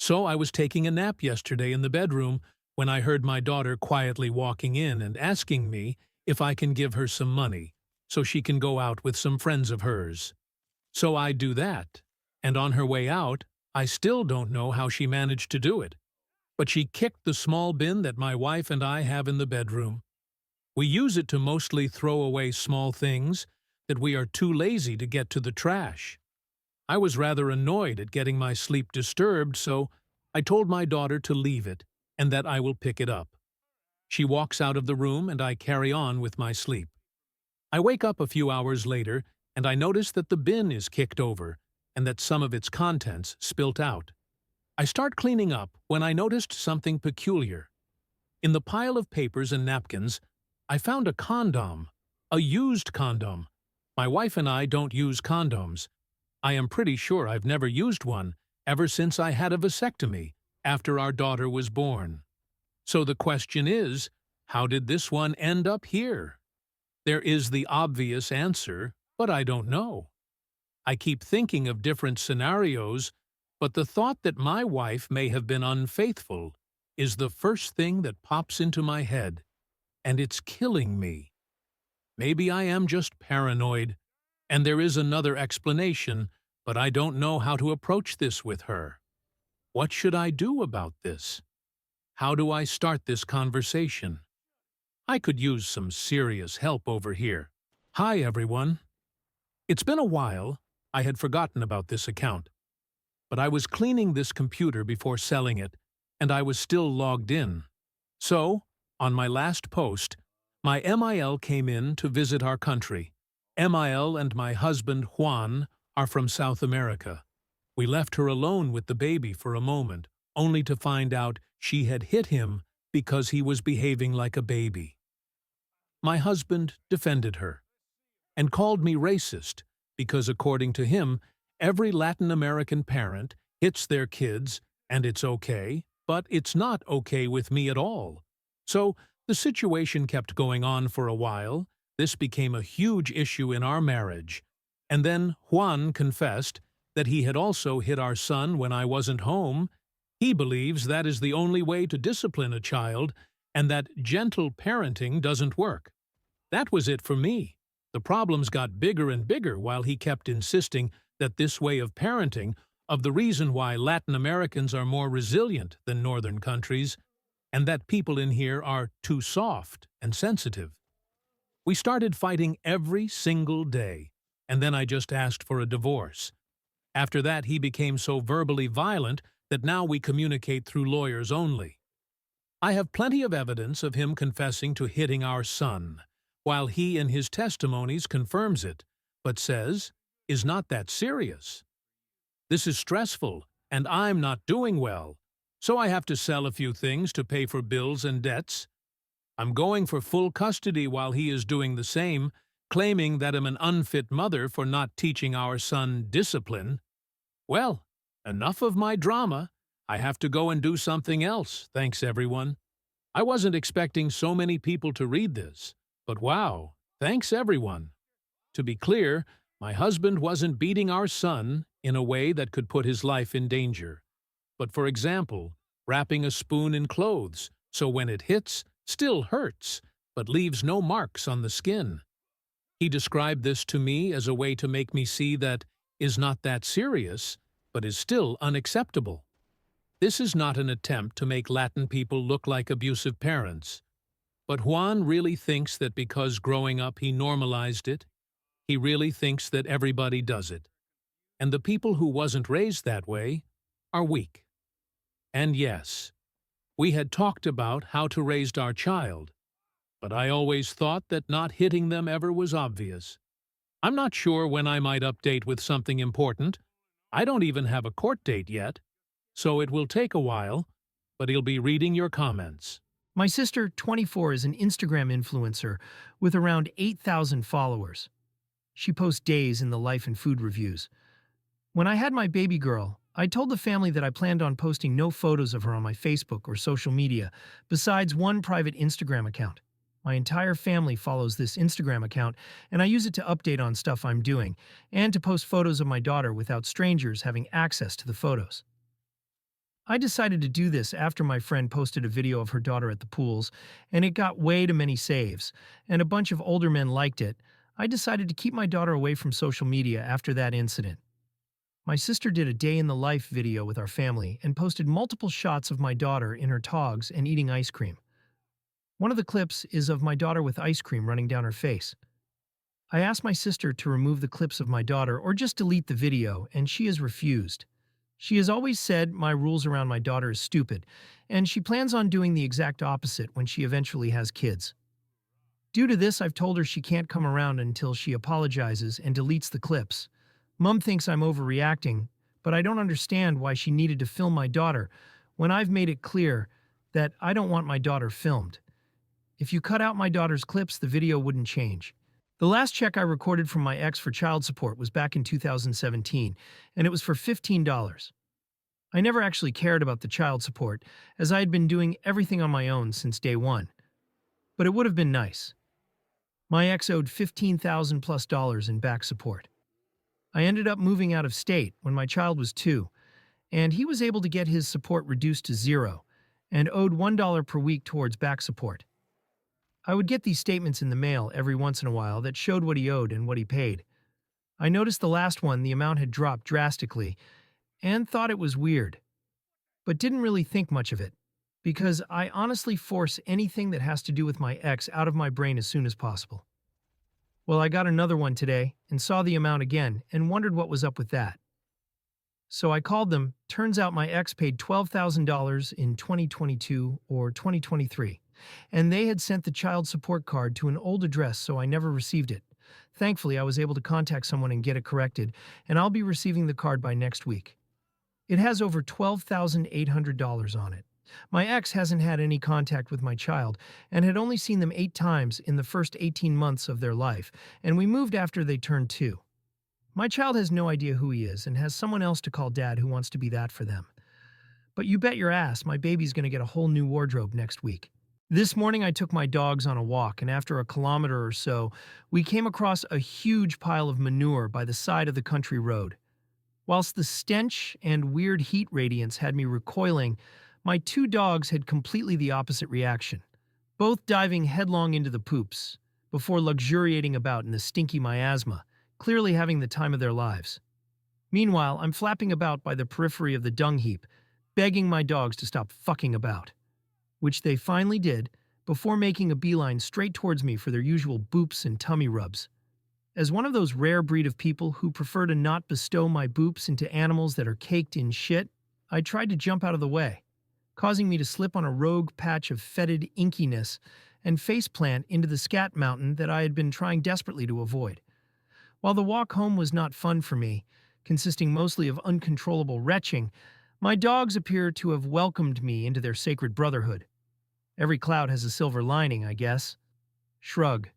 So I was taking a nap yesterday in the bedroom when I heard my daughter quietly walking in and asking me if I can give her some money so she can go out with some friends of hers. So I do that, and on her way out, I still don't know how she managed to do it. But she kicked the small bin that my wife and I have in the bedroom. We use it to mostly throw away small things that we are too lazy to get to the trash. I was rather annoyed at getting my sleep disturbed, so I told my daughter to leave it and that I will pick it up. She walks out of the room and I carry on with my sleep. I wake up a few hours later and I notice that the bin is kicked over and that some of its contents spilt out. I start cleaning up when I noticed something peculiar. In the pile of papers and napkins, I found a condom, a used condom. My wife and I don't use condoms. I am pretty sure I've never used one ever since I had a vasectomy after our daughter was born. So the question is, how did this one end up here? There is the obvious answer, but I don't know. I keep thinking of different scenarios, but the thought that my wife may have been unfaithful is the first thing that pops into my head, and it's killing me. Maybe I am just paranoid, and there is another explanation, but I don't know how to approach this with her. What should I do about this? How do I start this conversation? I could use some serious help over here. Hi, everyone. It's been a while. I had forgotten about this account. But I was cleaning this computer before selling it, and I was still logged in. So, on my last post, my MIL came in to visit our country. MIL and my husband, Juan, are from South America. We left her alone with the baby for a moment, only to find out she had hit him because he was behaving like a baby. My husband defended her and called me racist because, according to him, every Latin American parent hits their kids, and it's okay, but it's not okay with me at all. So the situation kept going on for a while. This became a huge issue in our marriage. And then Juan confessed that he had also hit our son when I wasn't home. He believes that is the only way to discipline a child and that gentle parenting doesn't work. That was it for me. The problems got bigger and bigger while he kept insisting that this way of parenting, of the reason why Latin Americans are more resilient than northern countries, and that people in here are too soft and sensitive. We started fighting every single day, and then I just asked for a divorce. After that, he became so verbally violent that now we communicate through lawyers only. I have plenty of evidence of him confessing to hitting our son, while he in his testimonies confirms it, but says, "Is not that serious? This is stressful, and I'm not doing well, so I have to sell a few things to pay for bills and debts. I'm going for full custody while he is doing the same, claiming that I'm an unfit mother for not teaching our son discipline. Well, enough of my drama. I have to go and do something else, thanks everyone. I wasn't expecting so many people to read this, but wow, thanks everyone." To be clear, my husband wasn't beating our son in a way that could put his life in danger. But for example, wrapping a spoon in clothes, so when it hits, still hurts, but leaves no marks on the skin. He described this to me as a way to make me see that is not that serious, but is still unacceptable. This is not an attempt to make Latin people look like abusive parents. But Juan really thinks that because growing up he normalized it, he really thinks that everybody does it. And the people who wasn't raised that way are weak. And yes, we had talked about how to raise our child, but I always thought that not hitting them ever was obvious. I'm not sure when I might update with something important. I don't even have a court date yet, so it will take a while, but he'll be reading your comments. My sister, 24, is an Instagram influencer with around 8,000 followers. She posts days in the life and food reviews. When I had my baby girl, I told the family that I planned on posting no photos of her on my Facebook or social media, besides one private Instagram account. My entire family follows this Instagram account, and I use it to update on stuff I'm doing, and to post photos of my daughter without strangers having access to the photos. I decided to do this after my friend posted a video of her daughter at the pools, and it got way too many saves, and a bunch of older men liked it. I decided to keep my daughter away from social media after that incident. My sister did a day in the life video with our family and posted multiple shots of my daughter in her togs and eating ice cream. One of the clips is of my daughter with ice cream running down her face. I asked my sister to remove the clips of my daughter or just delete the video, and she has refused. She has always said my rules around my daughter is stupid, and she plans on doing the exact opposite when she eventually has kids. Due to this, I've told her she can't come around until she apologizes and deletes the clips. Mom thinks I'm overreacting, but I don't understand why she needed to film my daughter when I've made it clear that I don't want my daughter filmed. If you cut out my daughter's clips, the video wouldn't change. The last check I recorded from my ex for child support was back in 2017, and it was for $15. I never actually cared about the child support, as I had been doing everything on my own since day one. But it would have been nice. My ex owed $15,000+ in back support. I ended up moving out of state when my child was 2, and he was able to get his support reduced to 0 and owed $1 per week towards back support. I would get these statements in the mail every once in a while that showed what he owed and what he paid. I noticed the last one, the amount had dropped drastically, and thought it was weird, but didn't really think much of it, because I honestly force anything that has to do with my ex out of my brain as soon as possible. Well, I got another one today and saw the amount again and wondered what was up with that. So I called them. Turns out my ex paid $12,000 in 2022 or 2023, and they had sent the child support card to an old address, so I never received it. Thankfully, I was able to contact someone and get it corrected, and I'll be receiving the card by next week. It has over $12,800 on it. My ex hasn't had any contact with my child and had only seen them 8 times in the first 18 months of their life, and we moved after they turned 2. My child has no idea who he is and has someone else to call dad who wants to be that for them. But you bet your ass my baby's going to get a whole new wardrobe next week. This morning I took my dogs on a walk, and after a kilometer or so, we came across a huge pile of manure by the side of the country road. Whilst the stench and weird heat radiance had me recoiling, my 2 dogs had completely the opposite reaction, both diving headlong into the poops, before luxuriating about in the stinky miasma, clearly having the time of their lives. Meanwhile, I'm flapping about by the periphery of the dung heap, begging my dogs to stop fucking about, which they finally did, before making a beeline straight towards me for their usual boops and tummy rubs. As one of those rare breed of people who prefer to not bestow my boops into animals that are caked in shit, I tried to jump out of the way, causing me to slip on a rogue patch of fetid inkiness and faceplant into the scat mountain that I had been trying desperately to avoid. While the walk home was not fun for me, consisting mostly of uncontrollable retching, my dogs appear to have welcomed me into their sacred brotherhood. Every cloud has a silver lining, I guess. Shrug.